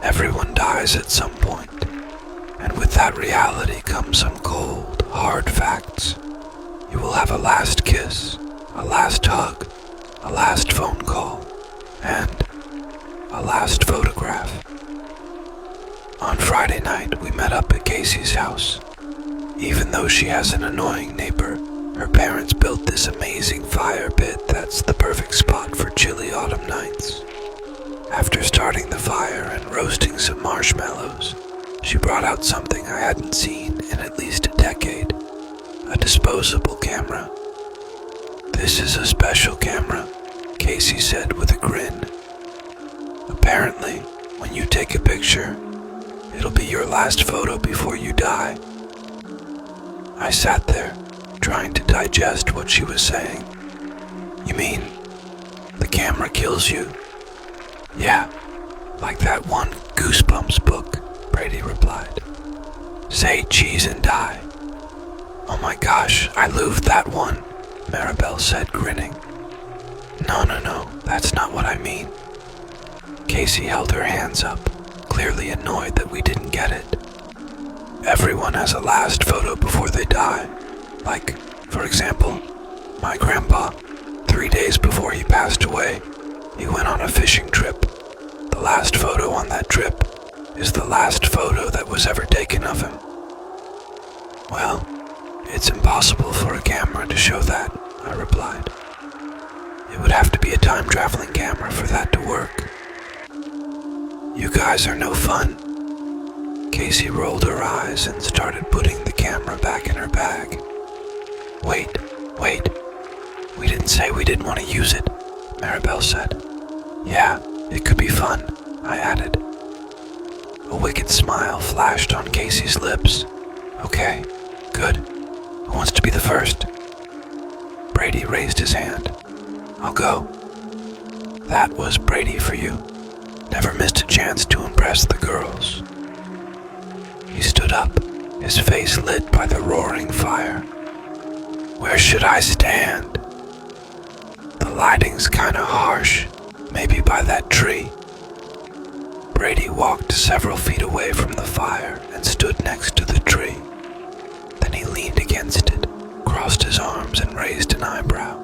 Everyone dies at some point, and with that reality comes some cold, hard facts. You will have a last kiss, a last hug, a last phone call, and a last photograph. On Friday night, we met up at Casey's house. Even though she has an annoying neighbor, her parents built this amazing fire pit that's the perfect spot for chilly autumn nights. After starting the fire and roasting some marshmallows, she brought out something I hadn't seen in at least a decade, a disposable camera. "This is a special camera," Casey said with a grin. "Apparently, when you take a picture, it'll be your last photo before you die." I sat there, trying to digest what she was saying. "You mean, the camera kills you?" "Yeah, like that one Goosebumps book," Brady replied. "Say cheese and die." "Oh my gosh, I loved that one," Maribel said, grinning. No, that's not what I mean." Casey held her hands up, clearly annoyed that we didn't get it. "Everyone has a last photo before they die. Like, for example, my grandpa, 3 days before he passed away, he went on a fishing trip. The last photo on that trip is the last photo that was ever taken of him." "Well, it's impossible for a camera to show that," I replied. "It would have to be a time-traveling camera for that to work." "You guys are no fun." Casey rolled her eyes and started putting the camera back in her bag. Wait. We didn't say we didn't want to use it," Maribel said. "Yeah, it could be fun," I added. A wicked smile flashed on Casey's lips. "Okay, good. Who wants to be the first?" Brady raised his hand. "I'll go." That was Brady for you. Never missed a chance to impress the girls. He stood up, his face lit by the roaring fire. "Where should I stand?" "The lighting's kinda harsh. Maybe by that tree." Brady walked several feet away from the fire and stood next to the tree. Then he leaned against it, crossed his arms, and raised an eyebrow.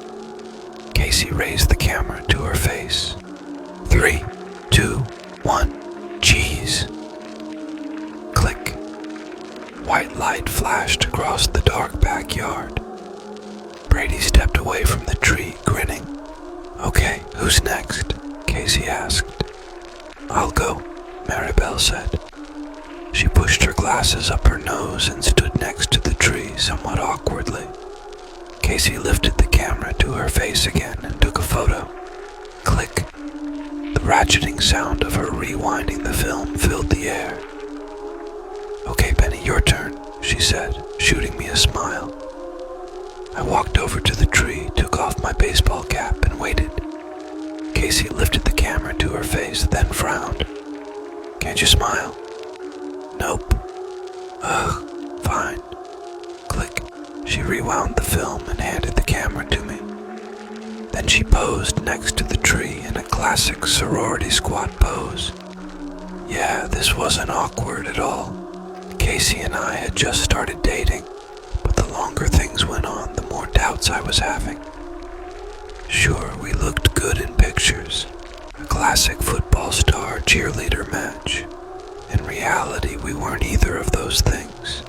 Casey raised the camera to her face. 3, 2, 1, cheese. Click. White light flashed across the dark backyard. Brady stepped away from the tree, grinning. "Okay, who's next?" Casey asked. "I'll go," Maribel said. She pushed her glasses up her nose and stood next to the tree somewhat awkwardly. Casey lifted the camera to her face again and took a photo. Click. The ratcheting sound of her rewinding the film filled the air. "Okay, Benny, your turn," she said, shooting me a smile. I walked over to the tree, took off my baseball cap, and waited. Casey lifted the camera to her face, then frowned. "Can't you smile?" "Nope." "Ugh, fine." Click. She rewound the film and handed the camera to me. Then she posed next to the tree in a classic sorority squat pose. Yeah, this wasn't awkward at all. Casey and I had just started dating, but the longer things went on, the more doubts I was having. Sure, we looked good in pictures, a classic football star cheerleader match. In reality, we weren't either of those things.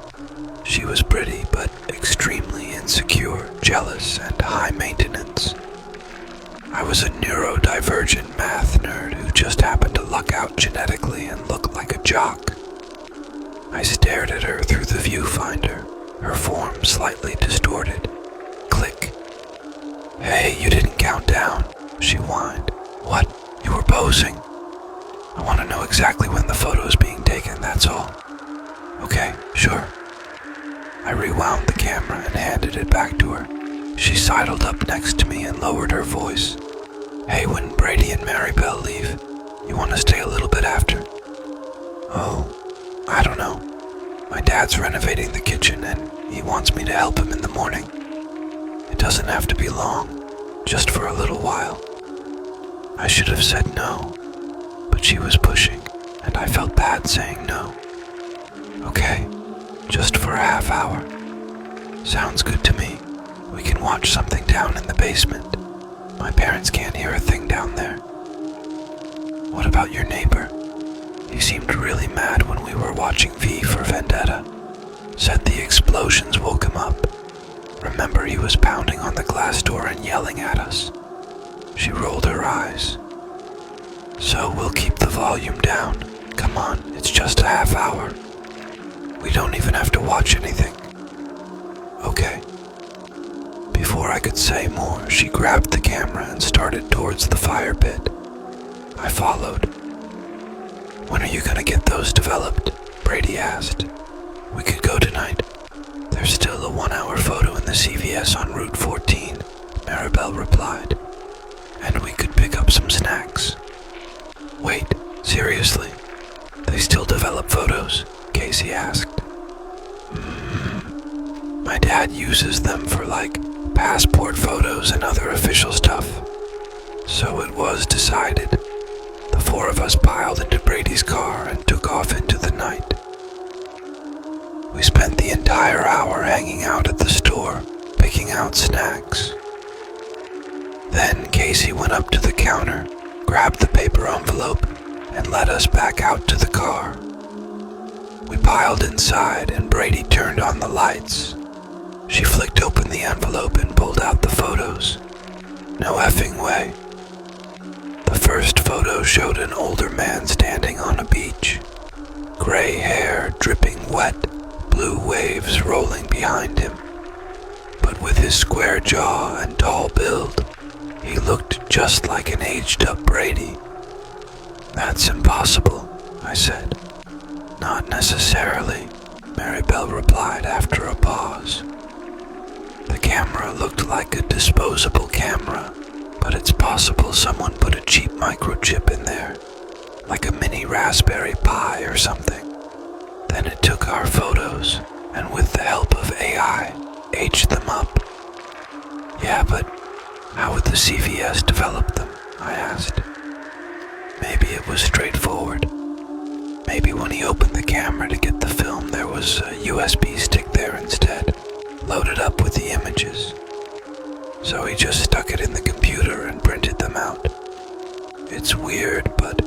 She was pretty, but extremely insecure, jealous, and high maintenance. I was a neurodivergent math nerd who just happened to luck out genetically and look like a jock. I stared at her through the viewfinder, her form slightly distorted. Click. "Hey, you didn't count down," she whined. "What? You were posing?" "I want to know exactly when the photo is being taken, that's all." "Okay, sure." I rewound the camera and handed it back to her. She sidled up next to me and lowered her voice. "Hey, when Brady and Maribel leave, you want to stay a little bit after?" "Oh, I don't know. My dad's renovating the kitchen and he wants me to help him in the morning. It doesn't have to be long, just for a little while." I should have said no, but she was pushing. and I felt bad saying no. Okay, just for a half hour. Sounds good to me. We can watch something down in the basement. My parents can't hear a thing down there. What about your neighbor? He seemed really mad when we were watching V for Vendetta. Said the explosions woke him up. Remember, he was pounding on the glass door and yelling at us. She rolled her eyes. So we'll keep the volume down. Come on, it's just a half hour. We don't even have to watch anything. Okay. Before I could say more, she grabbed the camera and started towards the fire pit. I followed. When are you gonna get those developed? Brady asked. We could go tonight. There's still a 1-hour photo in the CVS on Route 14, Maribel replied. And we could pick up some snacks. Wait, seriously? They still develop photos? Casey asked. My dad uses them for passport photos and other official stuff. So it was decided. The four of us piled into Brady's car and took off into the night. We spent the entire hour hanging out at the store, picking out snacks. Then Casey went up to the counter, grabbed the paper envelope, and led us back out to the car. We piled inside and Brady turned on the lights. She flicked open the envelope and pulled out the photos. No effing way. The first photo showed an older man standing on a beach. Gray hair dripping wet, blue waves rolling behind him. But with his square jaw and tall build, he looked just like an aged-up Brady. That's impossible, I said. Not necessarily, Maribel replied after a pause. The camera looked like a disposable camera, but it's possible someone put a cheap microchip in there, like a mini Raspberry Pi or something. Then it took our photos, and with the help of AI, aged them up. Yeah, but how would the CVS develop them? I asked. Maybe it was straightforward. Maybe when he opened the camera to get the film, there was a USB stick there instead, loaded up with the images. So he just stuck it in the computer and printed them out. It's weird, but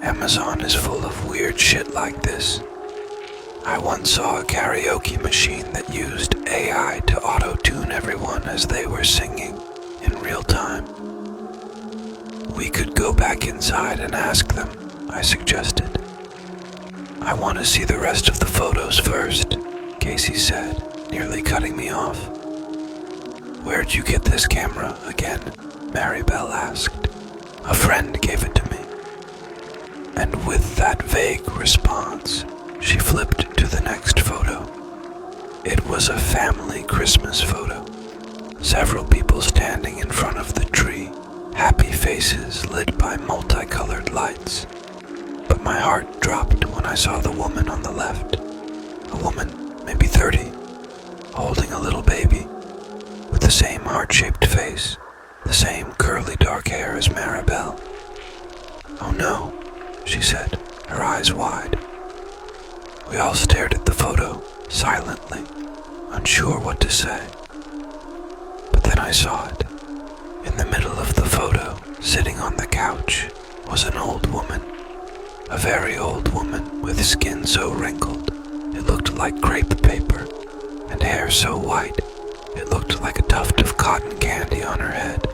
Amazon is full of weird shit like this. I once saw a karaoke machine that used AI to auto-tune everyone as they were singing in real time. We could go back inside and ask them, I suggested. I want to see the rest of the photos first, Casey said, nearly cutting me off. Where'd you get this camera again? Maribel asked. A friend gave it to me. And with that vague response, she flipped to the next photo. It was a family Christmas photo. Several people standing in front of the tree, happy faces lit by multicolored lights. But my heart dropped when I saw the woman on the left. A woman, maybe 30, holding a little baby, with the same heart-shaped face, the same curly dark hair as Maribel. Oh no, she said, her eyes wide. We all stared at the photo, silently, unsure what to say. But then I saw it. In the middle of the photo, sitting on the couch, was an old woman. A very old woman with skin so wrinkled, it looked like crepe paper, and hair so white, it looked like a tuft of cotton candy on her head.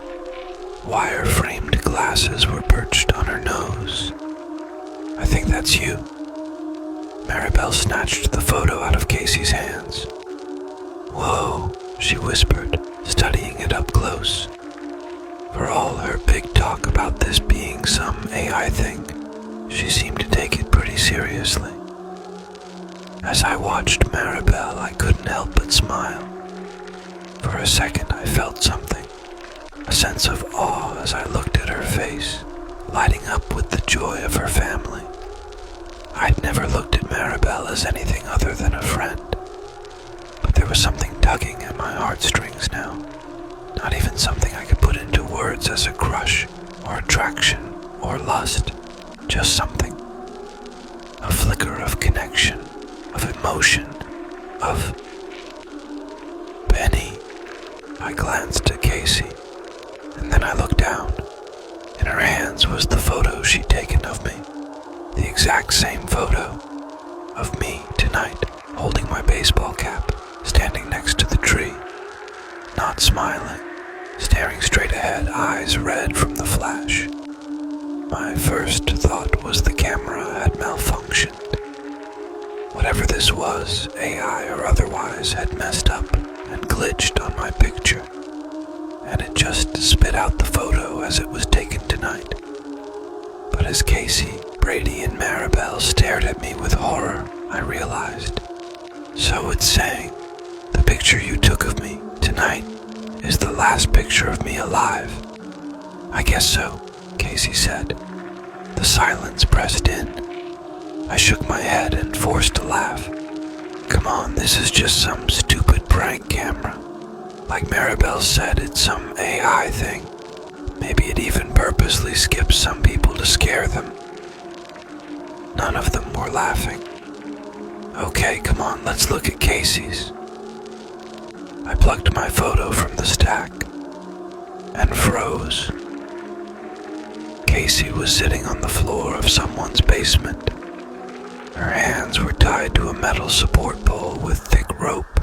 Wire-framed glasses were perched on her nose. I think that's you. Maribel snatched the photo out of Casey's hands. Whoa, she whispered, studying it up close. For all her big talk about this being some AI thing, she seemed to take it pretty seriously. As I watched Maribel, I couldn't help but smile. For a second I felt something, a sense of awe as I looked at her face, lighting up with the joy of her family. I'd never looked at Maribel as anything other than a friend, but there was something tugging at my heartstrings now. Not even something I could put into words as a crush, or attraction, or lust. Just something. motion of Penny. I glanced at Casey, and then I looked down. In her hands was the photo she'd taken of me. The exact same photo of me tonight, holding my baseball cap, standing next to the tree, not smiling, staring straight ahead, eyes red from the flash. My first thought was the camera had malfunctioned. Whatever this was, AI or otherwise, had messed up and glitched on my picture, and it just spit out the photo as it was taken tonight. But as Casey, Brady, and Maribel stared at me with horror, I realized. So it's saying, the picture you took of me tonight is the last picture of me alive. I guess so, Casey said. The silence pressed in. I shook my head and forced a laugh. Come on, this is just some stupid prank camera. Like Maribel said, it's some AI thing. Maybe it even purposely skips some people to scare them. None of them were laughing. Okay, come on, let's look at Casey's. I plucked my photo from the stack and froze. Casey was sitting on the floor of someone's basement. Her hands were tied to a metal support pole with thick rope.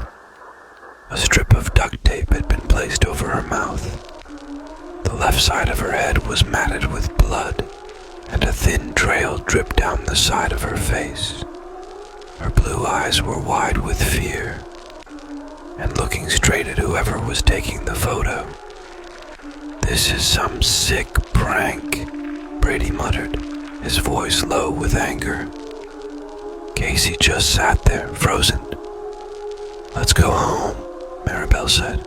A strip of duct tape had been placed over her mouth. The left side of her head was matted with blood, and a thin trail dripped down the side of her face. Her blue eyes were wide with fear, and looking straight at whoever was taking the photo. This is some sick prank, Brady muttered, his voice low with anger. Casey just sat there, frozen. Let's go home, Maribel said.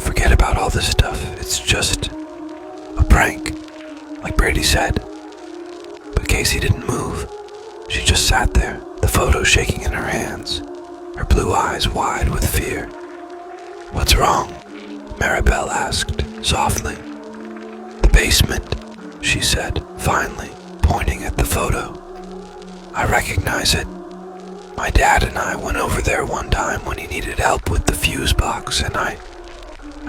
Forget about all this stuff. It's just a prank, like Brady said. But Casey didn't move. She just sat there, the photo shaking in her hands, her blue eyes wide with fear. What's wrong? Maribel asked, softly. The basement, she said, finally, pointing at the photo. I recognize it. My dad and I went over there one time when he needed help with the fuse box, and I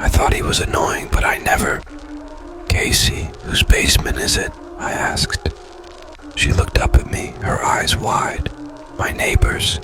thought he was annoying, but I never... Casey, whose basement is it? I asked. She looked up at me, her eyes wide. My neighbor's.